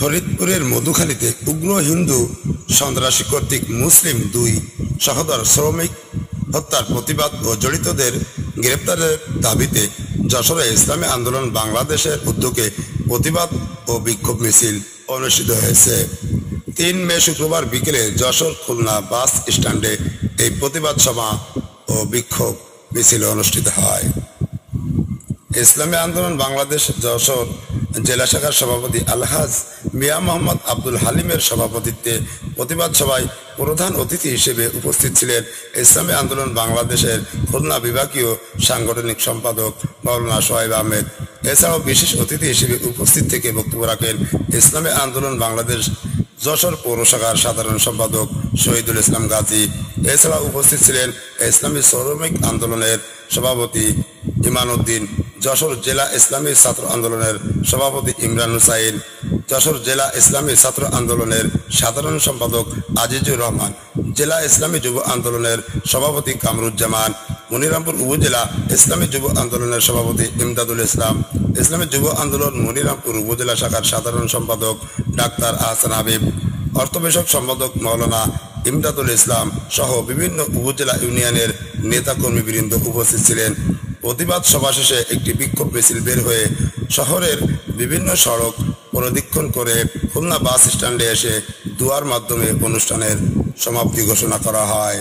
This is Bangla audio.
ফরিদপুরের মধুখালীতে উগ্র হিন্দু সন্ত্রাসী কর্তৃক মুসলিম 2 সহোদর শ্রমিক হত্যার প্রতিবাদ ও জড়িতদের গ্রেপ্তারের দাবিতে যশোরে ইসলামী আন্দোলন বাংলাদেশের উদ্যোগে প্রতিবাদ ও বিক্ষোভ মিছিল অনুষ্ঠিত হয়েছে। 3 মে শুক্রবার বিকেলে যশোর খুলনা বাস স্ট্যান্ডে এই প্রতিবাদ সভা ও বিক্ষোভ মিছিল অনুষ্ঠিত হয়। ইসলামী আন্দোলন বাংলাদেশ যশোর জেলা শাখার সভাপতি আলহাজ মিয়া মোহাম্মদ আব্দুল হালিমের সভাপতিত্বে প্রতিবাদ সভায় প্রধান অতিথি হিসেবে উপস্থিত ছিলেন ইসলামী আন্দোলন বাংলাদেশের খুলনা বিভাগীয় সাংগঠনিক সম্পাদক মাওলানা সোহাইব আহমেদ। এছাড়াও বিশেষ অতিথি হিসেবে উপস্থিত থেকে বক্তব্য রাখেন ইসলামী আন্দোলন বাংলাদেশ যশোর পৌর শাখার সাধারণ সম্পাদক শহীদুল ইসলাম গাজী। এছাড়া উপস্থিত ছিলেন ইসলামী শ্রমিক আন্দোলনের সভাপতি ইমান উদ্দিন, যশোর জেলা ইসলামী ছাত্র আন্দোলনের সভাপতি ইমরান হুসাইন, যশোর জেলা ইসলামী ছাত্র আন্দোলনের সাধারণ সম্পাদক আজিজুর রহমান, জেলা ইসলামী যুব আন্দোলনের সভাপতি কামরুজ্জামান, মনিরামপুর উপজেলা ইসলামী যুব আন্দোলনের সভাপতি ইমদাদুল ইসলাম, ইসলামী যুব আন্দোলন মনিরামপুর উপজেলা শাখার সাধারণ সম্পাদক ডাক্তার আহসান হাবিব, অর্থ বিষয়ক সম্পাদক মাওলানা ইমদাদুল ইসলাম সহ বিভিন্ন উপজেলা ইউনিয়নের নেতাকর্মীবৃন্দ উপস্থিত ছিলেন। প্রতিবাদ সভা শেষে একটি বিক্ষোভ মিছিল বের হয়ে শহরের বিভিন্ন সড়ক প্রদক্ষিণ করে খুলনা বাস স্ট্যান্ডে এসে দোয়ার মাধ্যমে অনুষ্ঠানের সমাপ্তি ঘোষণা করা হয়।